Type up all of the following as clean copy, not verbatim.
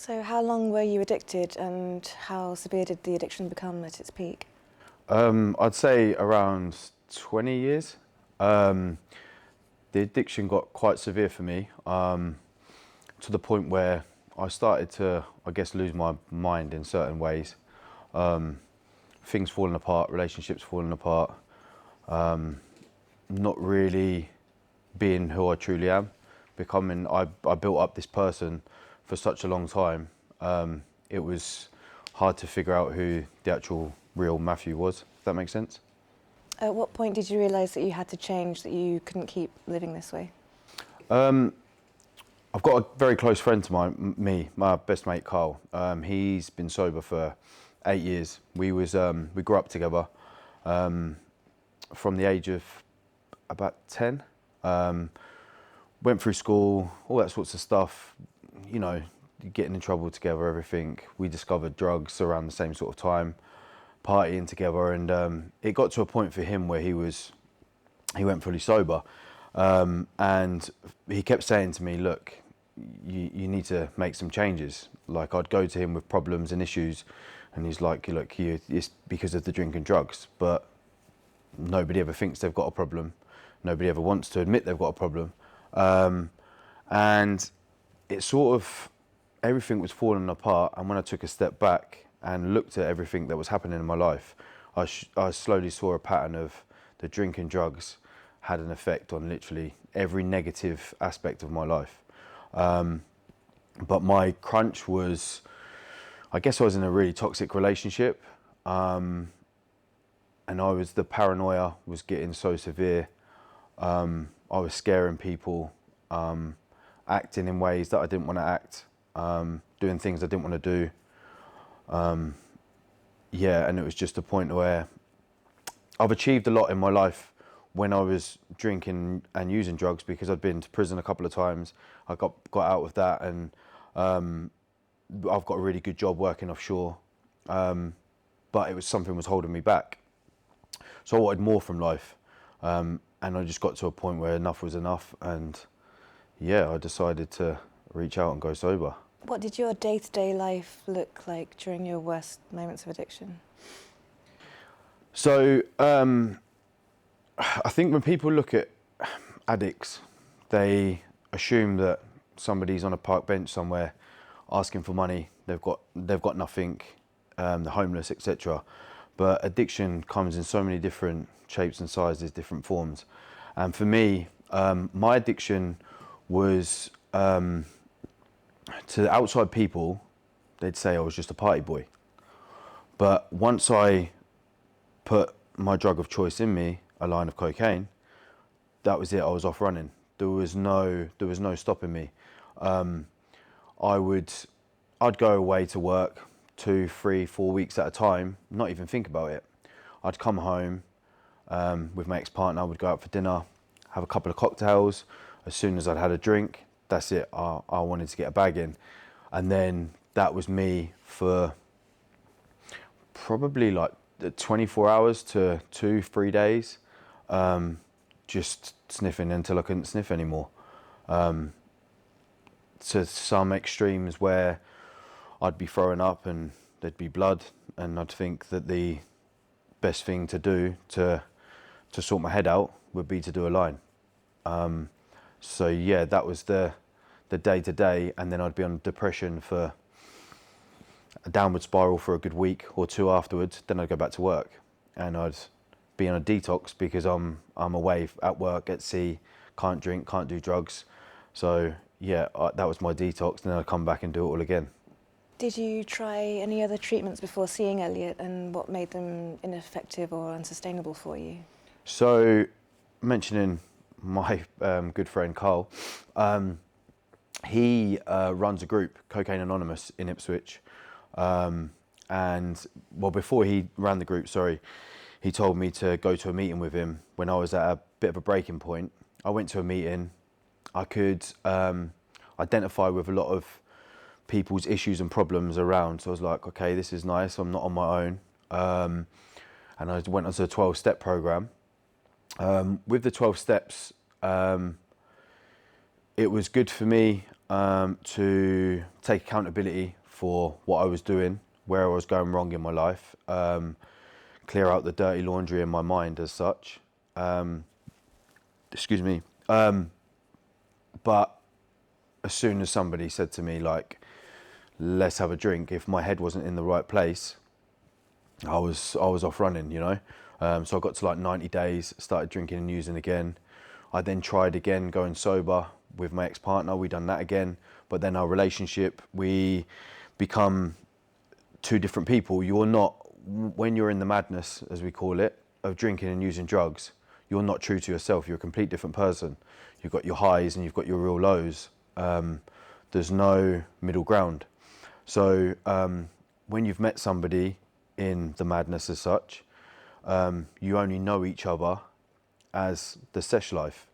So how long were you addicted and how severe did the addiction become at its peak? I'd say around 20 years. Um, the addiction got quite severe for me, to the point where I started to, I guess, lose my mind in certain ways. Things falling apart, relationships falling apart, not really being who I truly am, I built up this person for such a long time. It was hard to figure out who the actual real Matthew was, if that makes sense. At what point did you realise that you had to change, that you couldn't keep living this way? I've got a very close friend to my best mate Carl. He's been sober for 8 years. We grew up together from the age of about 10. Went through school, all that sorts of stuff. You know, getting in trouble together, everything. We discovered drugs around the same sort of time, partying together, and it got to a point for him where he went fully sober, and he kept saying to me, "Look, you need to make some changes." Like, I'd go to him with problems and issues, and he's like, "Look, it's because of the drink and drugs." But nobody ever thinks they've got a problem. Nobody ever wants to admit they've got a problem, and it sort of, everything was falling apart. And when I took a step back and looked at everything that was happening in my life, I slowly saw a pattern of the drink and drugs had an effect on literally every negative aspect of my life. But my crunch was, I guess I was in a really toxic relationship, and the paranoia was getting so severe. I was scaring people, acting in ways that I didn't want to act, doing things I didn't want to do. Yeah, and it was just a point where I've achieved a lot in my life when I was drinking and using drugs, because I'd been to prison a couple of times. I got out of that, and I've got a really good job working offshore. But it was something was holding me back. So I wanted more from life. And I just got to a point where enough was enough, and yeah, I decided to reach out and go sober. What did your day-to-day life look like during your worst moments of addiction? So I think when people look at addicts, they assume that somebody's on a park bench somewhere asking for money. They've got nothing. They're homeless, etc. But addiction comes in so many different shapes and sizes, different forms. And for me, my addiction was, to the outside people, they'd say I was just a party boy. But once I put my drug of choice in me, a line of cocaine, that was it. I was off running. There was no stopping me. I'd go away to work 2, 3, 4 weeks at a time, not even think about it. I'd come home with my ex-partner, we'd go out for dinner, have a couple of cocktails. As soon as I'd had a drink, that's it. I wanted to get a bag in. And then that was me for probably like 24 hours to 2, 3 days, just sniffing until I couldn't sniff anymore. To some extremes where I'd be throwing up and there'd be blood, and I'd think that the best thing to do to sort my head out would be to do a line. So yeah, that was the day to day, and then I'd be on depression for a downward spiral for a good week or two afterwards. Then I'd go back to work, and I'd be on a detox because I'm away at work, at sea, can't drink, can't do drugs. So yeah, that was my detox, and then I'd come back and do it all again. Did you try any other treatments before seeing Elliot, and what made them ineffective or unsustainable for you? So, mentioning my good friend Carl, he runs a group, Cocaine Anonymous, in Ipswich. And well, before he ran the group, he told me to go to a meeting with him when I was at a bit of a breaking point. I went to a meeting. I could identify with a lot of people's issues and problems around. So I was like, okay, this is nice. I'm not on my own. And I went onto a 12-step program. With the 12 steps, it was good for me to take accountability for what I was doing, where I was going wrong in my life, clear out the dirty laundry in my mind as such. Excuse me. But as soon as somebody said to me, like, let's have a drink, if my head wasn't in the right place, I was off running, you know. So I got to like 90 days, started drinking and using again. I then tried again going sober with my ex-partner. We done that again, but then our relationship, we become two different people. You're not, when you're in the madness, as we call it, of drinking and using drugs, you're not true to yourself. You're a complete different person. You've got your highs and you've got your real lows. There's no middle ground. So when you've met somebody in the madness as such, you only know each other as the sesh life.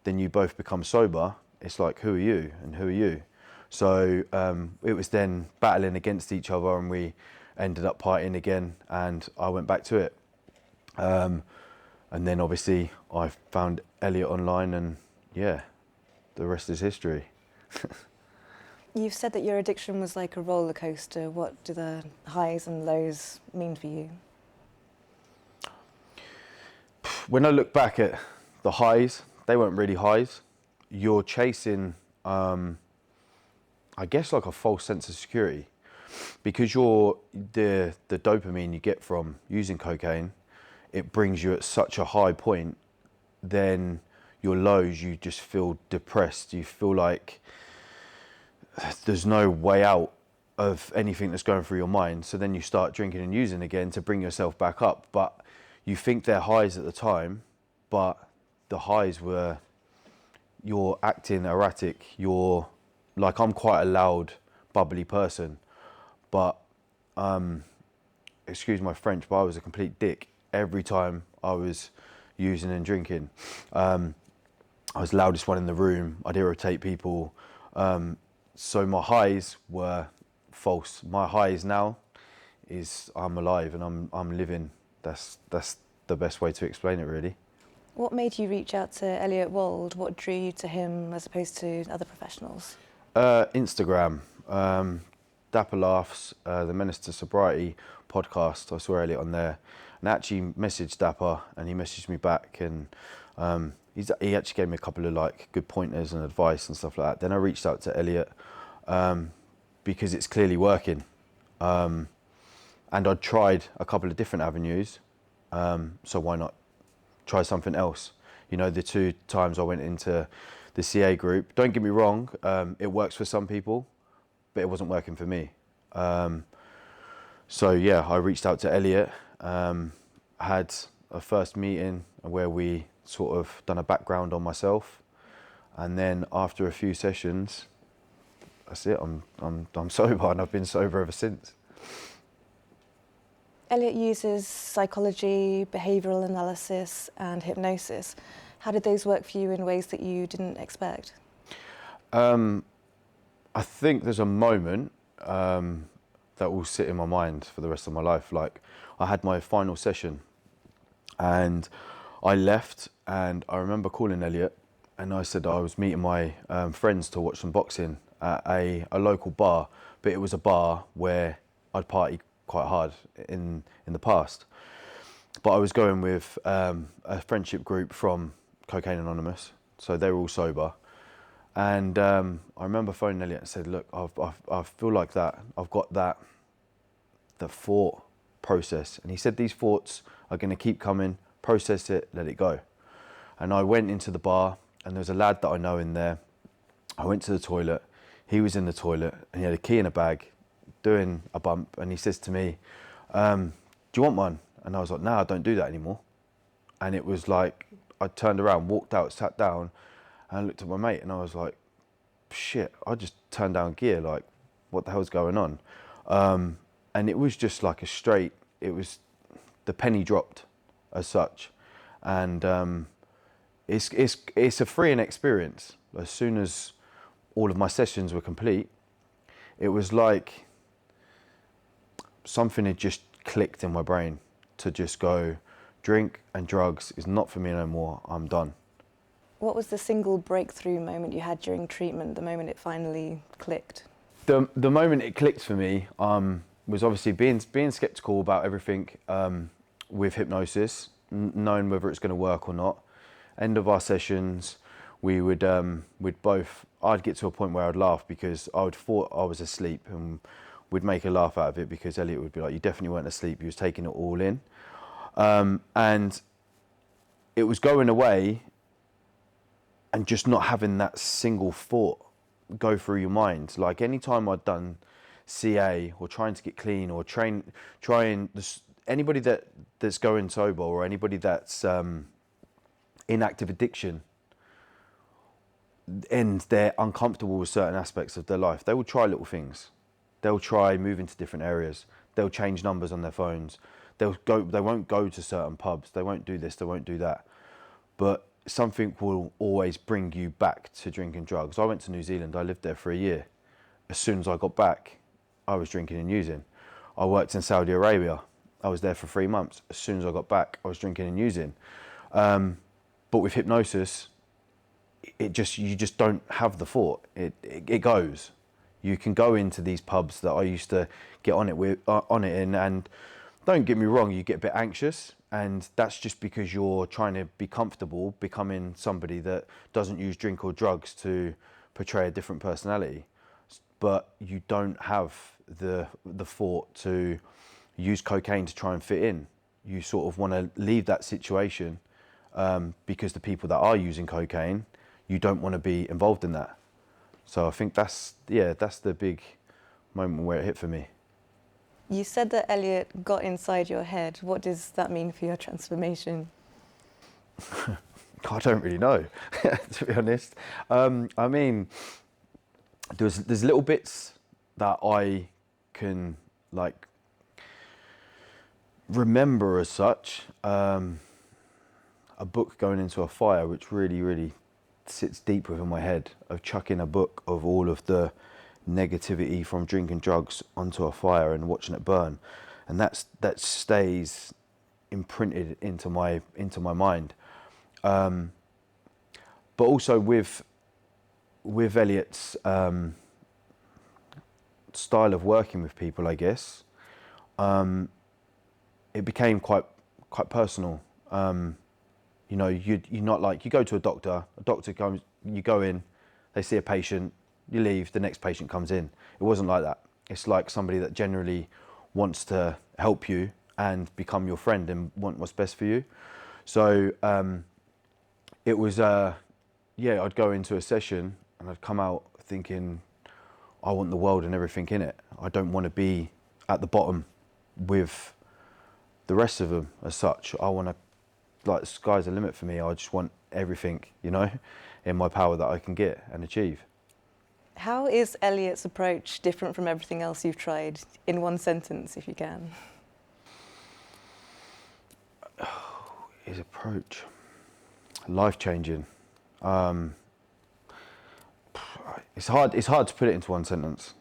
Then you both become sober. It's like, who are you and who are you? So it was then battling against each other, and we ended up partying again, and I went back to it. And then obviously I found Elliot online, and yeah, the rest is history. You've said that your addiction was like a roller coaster. What do the highs and lows mean for you? When I look back at the highs, they weren't really highs. You're chasing, I guess, like a false sense of security, because the dopamine you get from using cocaine, it brings you at such a high point. Then your lows, you just feel depressed. You feel like there's no way out of anything that's going through your mind. So then you start drinking and using again to bring yourself back up. But you think they're highs at the time, but the highs were, you're acting erratic. You're like, I'm quite a loud, bubbly person, but excuse my French, but I was a complete dick every time I was using and drinking. I was the loudest one in the room. I'd irritate people. So my highs were false. My highs now is I'm alive and I'm living. That's the best way to explain it, really. What made you reach out to Elliot Wold? What drew you to him as opposed to other professionals? Instagram, Dapper Laughs, the Menace to Sobriety podcast. I saw Elliot on there, and I actually messaged Dapper, and he messaged me back, and he actually gave me a couple of like good pointers and advice and stuff like that. Then I reached out to Elliot because it's clearly working, and I'd tried a couple of different avenues, so why not try something else? You know, the 2 times I went into the CA group, don't get me wrong, it works for some people, but it wasn't working for me. So yeah, I reached out to Elliot, had a first meeting where we sort of done a background on myself, and then after a few sessions, that's it. I'm sober, and I've been sober ever since. Elliot uses psychology, behavioural analysis and hypnosis. How did those work for you in ways that you didn't expect? I think there's a moment that will sit in my mind for the rest of my life. Like, I had my final session and I left, and I remember calling Elliot, and I said I was meeting my friends to watch some boxing at a local bar, but it was a bar where I'd partied quite hard in the past. But I was going with a friendship group from Cocaine Anonymous, so they were all sober. And I remember phoning Elliot and said, look, I feel like that. I've got that thought process. And he said, these thoughts are going to keep coming, process it, let it go. And I went into the bar, and there was a lad that I know in there. I went to the toilet. He was in the toilet, and he had a key in a bag doing a bump. And he says to me, do you want one? And I was like, no, I don't do that anymore. And it was like, I turned around, walked out, sat down, and I looked at my mate, and I was like, shit, I just turned down gear. Like, what the hell's going on? And it was just like it was, the penny dropped as such. And it's a freeing experience. As soon as all of my sessions were complete, it was like something had just clicked in my brain to just go, drink and drugs is not for me no more. I'm done. What was the single breakthrough moment you had during treatment, the moment it finally clicked? The moment it clicked for me was obviously being skeptical about everything with hypnosis, knowing whether it's going to work or not. End of our sessions, we'd both. I'd get to a point where I'd laugh because I would thought I was asleep, and we'd make a laugh out of it because Elliot would be like, "You definitely weren't asleep. You was taking it all in," and it was going away, and just not having that single thought go through your mind. Like any time I'd done CA or trying to get clean or trying anybody that's going sober or anybody that's in active addiction and they're uncomfortable with certain aspects of their life, they will try little things. They'll try moving to different areas. They'll change numbers on their phones. They won't go to certain pubs. They won't do this. They won't do that. But something will always bring you back to drinking drugs. I went to New Zealand. I lived there for a year. As soon as I got back, I was drinking and using. I worked in Saudi Arabia. I was there for 3 months. As soon as I got back, I was drinking and using. But with hypnosis, you just don't have the thought. It goes. You can go into these pubs that I used to get on it in, and don't get me wrong, you get a bit anxious, and that's just because you're trying to be comfortable becoming somebody that doesn't use drink or drugs to portray a different personality. But you don't have the thought to use cocaine to try and fit in. You sort of want to leave that situation because the people that are using cocaine, you don't want to be involved in that. So I think that's the big moment where it hit for me. You said that Elliot got inside your head. What does that mean for your transformation? I don't really know, to be honest. I mean, there's little bits that I can like remember as such. A book going into a fire, which really, really sits deep within my head, of chucking a book of all of the negativity from drinking drugs onto a fire and watching it burn, and that stays imprinted into my mind. But also with Elliot's style of working with people, I guess, it became quite personal. You know, you're not like, you go to a doctor comes, you go in, they see a patient, you leave, the next patient comes in. It wasn't like that. It's like somebody that generally wants to help you and become your friend and want what's best for you. So it was, I'd go into a session and I'd come out thinking, I want the world and everything in it. I don't want to be at the bottom with the rest of them as such. I want to, like, the sky's the limit for me. I just want everything, you know, in my power that I can get and achieve. How is Elliot's approach different from everything else you've tried? In one sentence, if you can. His approach, life-changing. It's hard to put it into one sentence.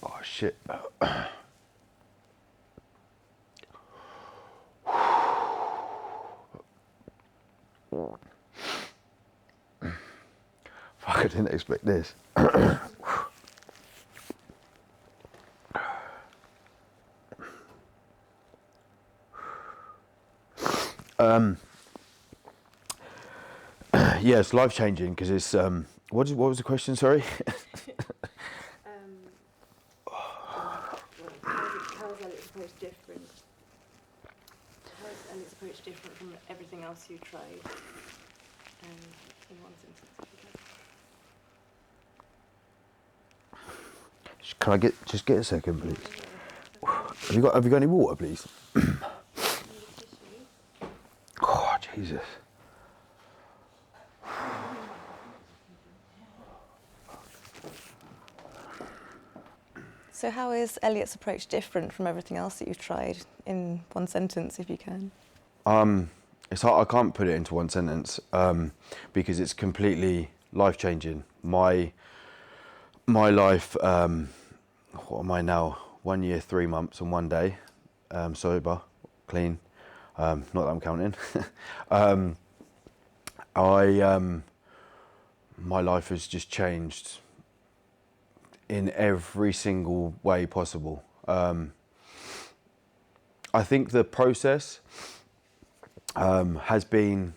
Oh shit. Fuck, I didn't expect this. Yeah, it's life changing because it's what was the question? Sorry. How is Elliot's approach different? How is Elliot's approach different from everything else you've tried? In one sentence, if you can. Can I just get a second, please? Have you got any water, please? Oh, Jesus. So how is Elliot's approach different from everything else that you've tried, in one sentence, if you can? It's hard. I can't put it into one sentence because it's completely life-changing. My life. What am I now? 1 year, 3 months, and 1 day sober, clean. Not that I'm counting. My life has just changed in every single way possible. I think the process has been,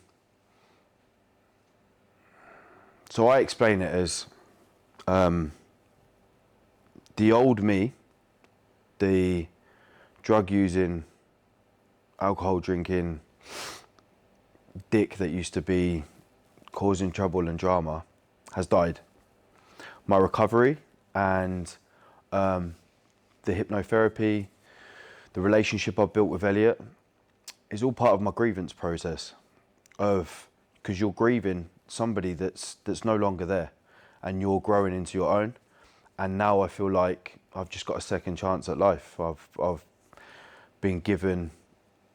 so I explain it as the old me, the drug using, alcohol drinking dick that used to be causing trouble and drama has died. My recovery and the hypnotherapy, the relationship I've built with Elliot is all part of my grievance process because you're grieving somebody that's no longer there and you're growing into your own. And now I feel like I've just got a second chance at life. I've been given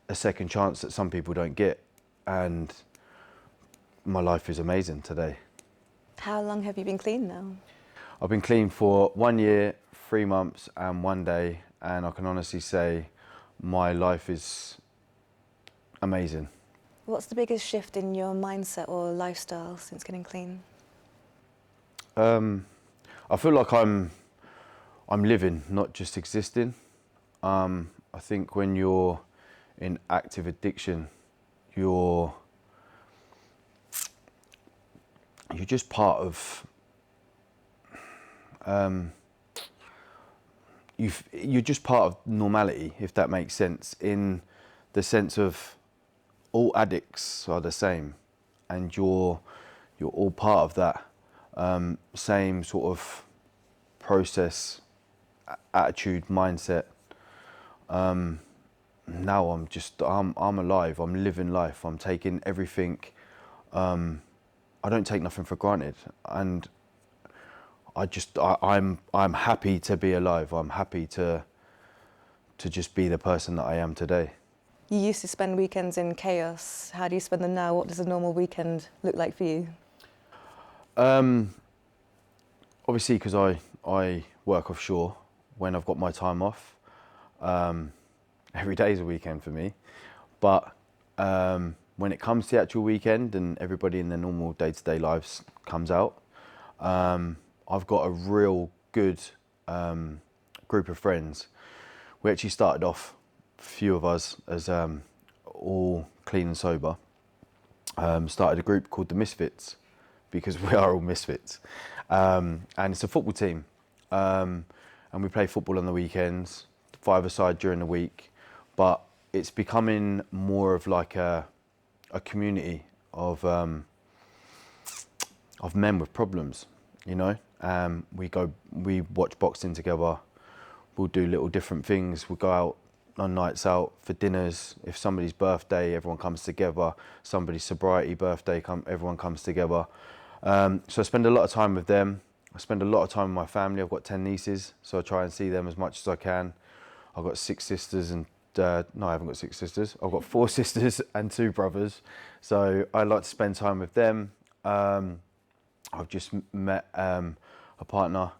a second chance that some people don't get, and my life is amazing today. How long have you been clean now? I've been clean for 1 year, 3 months and 1 day, and I can honestly say my life is amazing. What's the biggest shift in your mindset or lifestyle since getting clean? I feel like I'm living, not just existing. I think when you're in active addiction, you're just part of you're just part of normality, if that makes sense, in the sense of all addicts are the same and you're all part of that same sort of process, attitude, mindset. Now I'm alive, I'm living life, I'm taking everything, I don't take nothing for granted, and I'm happy to be alive. I'm happy to just be the person that I am today. You used to spend weekends in chaos. How do you spend them now? What does a normal weekend look like for you? Obviously, because I work offshore, when I've got my time off, every day is a weekend for me. But when it comes to the actual weekend and everybody in their normal day-to-day lives comes out, I've got a real good group of friends. We actually started off, a few of us, as all clean and sober. Started a group called the Misfits, because we are all misfits. And it's a football team. And we play football on the weekends, 5-a-side during the week. But it's becoming more of like a community of men with problems, you know. We watch boxing together. We'll do little different things. We'll go out on nights out for dinners. If somebody's birthday, everyone comes together. Somebody's sobriety birthday, everyone comes together. So I spend a lot of time with them. I spend a lot of time with my family. I've got 10 nieces, so I try and see them as much as I can. I've got 6 sisters and no, I haven't got 6 sisters. I've got 4 sisters and 2 brothers. So I like to spend time with them. I've just met a partner.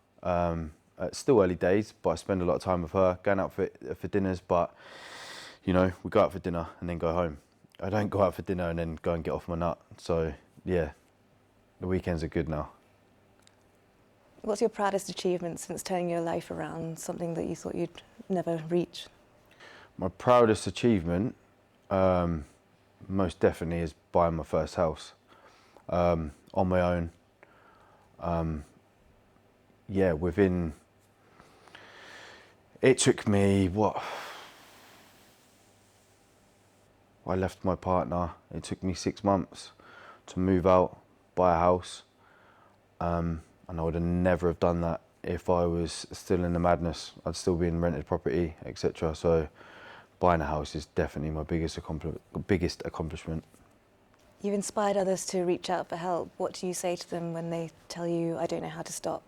It's still early days, but I spend a lot of time with her, going out for dinners. But you know, we go out for dinner and then go home. I don't go out for dinner and then go and get off my nut. So yeah, the weekends are good now. What's your proudest achievement since turning your life around, something that you thought you'd never reach? My proudest achievement, most definitely, is buying my first house on my own. Yeah, it took me, I left my partner, it took me 6 months to move out, buy a house, and I would have never have done that if I was still in the madness. I'd still be in rented property, etc. So buying a house is definitely my biggest accomplishment. You've inspired others to reach out for help. What do you say to them when they tell you, I don't know how to stop?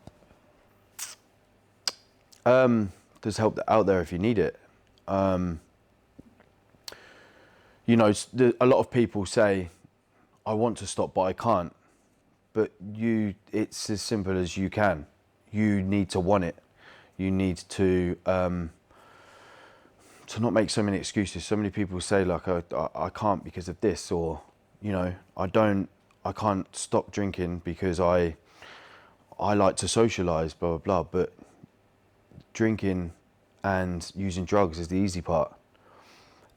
There's help out there if you need it. You know, a lot of people say, I want to stop, but I can't. But it's as simple as you can. You need to want it. You need to not make so many excuses. So many people say like, I can't because of this, or, you know, I can't stop drinking because I like to socialise, blah, blah, blah. But drinking and using drugs is the easy part.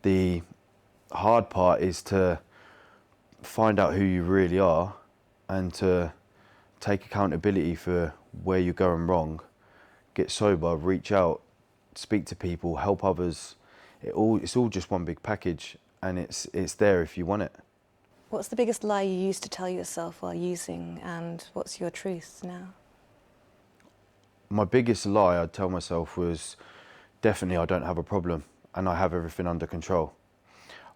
The hard part is to find out who you really are and to take accountability for where you're going wrong, get sober, reach out, speak to people, help others. It's all just one big package, and it's there if you want it. What's the biggest lie you used to tell yourself while using, and what's your truth now? My biggest lie I'd tell myself was definitely I don't have a problem and I have everything under control.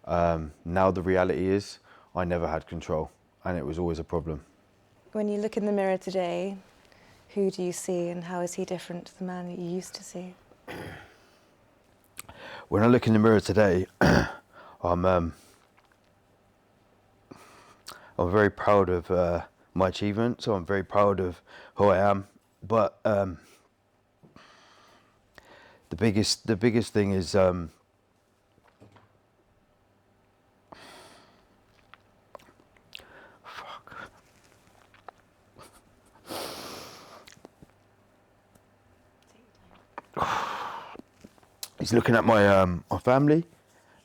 Now the reality is I never had control, and it was always a problem. When you look in the mirror today, who do you see, and how is he different to the man that you used to see? When I look in the mirror today, I'm very proud of my achievements. So I'm very proud of who I am. But the biggest thing is he's looking at my family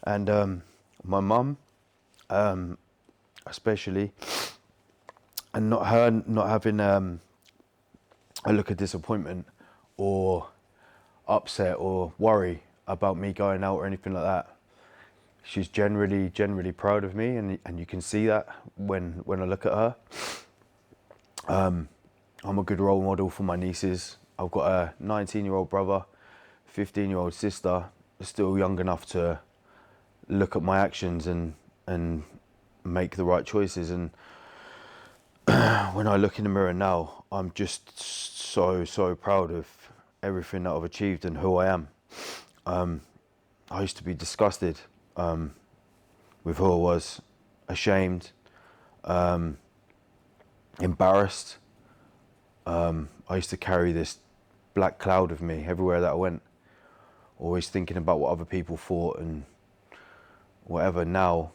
and my mum, especially, and not having a look of disappointment or upset or worry about me going out or anything like that. She's generally proud of me, and you can see that when I look at her. I'm a good role model for my nieces. I've got a 19-year-old brother, 15-year-old sister, still young enough to look at my actions and make the right choices. And when I look in the mirror now, I'm just so proud of everything that I've achieved and who I am. I used to be disgusted with who I was, ashamed, embarrassed. I used to carry this black cloud of me everywhere that I went, always thinking about what other people thought and whatever. Now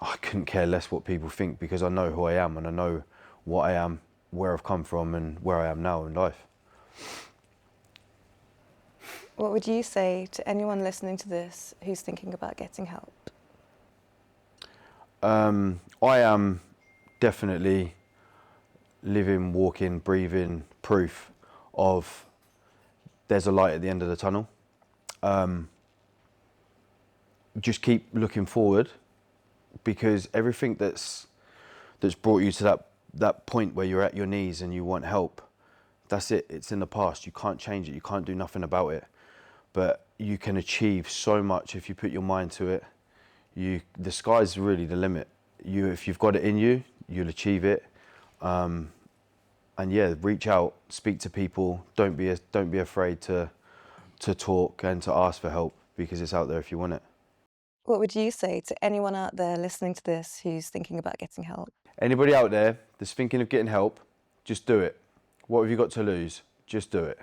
I couldn't care less what people think, because I know who I am and I know what I am, where I've come from and where I am now in life. What would you say to anyone listening to this who's thinking about getting help? I am definitely living, walking, breathing proof of there's a light at the end of the tunnel. Just keep looking forward, because everything that's brought you to that point where you're at your knees and you want help, that's it. It's in the past. You can't change it. You can't do nothing about it. But you can achieve so much if you put your mind to it. The sky's really the limit. If you've got it in you, you'll achieve it. And yeah, reach out, speak to people. Don't be afraid to talk and to ask for help, because it's out there if you want it. What would you say to anyone out there listening to this who's thinking about getting help? Anybody out there that's thinking of getting help, just do it. What have you got to lose? Just do it.